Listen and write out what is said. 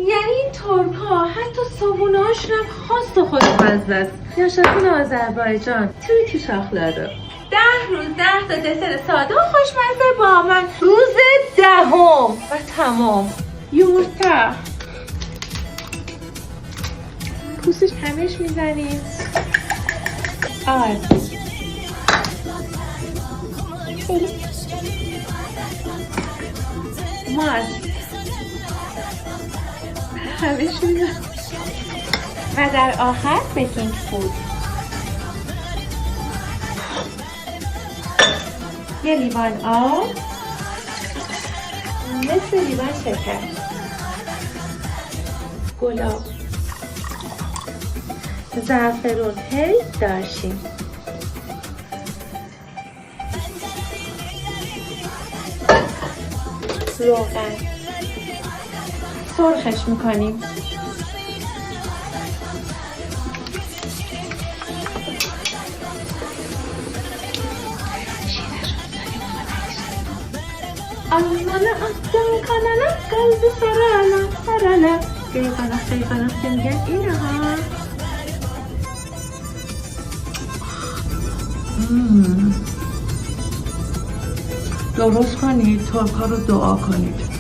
یعنی این ترک ها حتی صابونهاشون هم خاص و خوشمزه است. یاشتون آذربایجان توی شاخلارو 10 روز 10 تا دسر ساده و خوشمزه با من. روز 10 و تمام. یومورتا پوستش همش میزنیم. ماست همش میزنیم و در آخر بیکینگ پودر. یه لیوان آب، نصف لیوان شکر، گلاب، زعفرون، هل، دارچین. روغن سرخش میکنیم. آلمانه آسان کانالا قلب سرالا سرالا قیقانق که میگن اینه ها. درست کنید، ترک ها رو دعا کنید.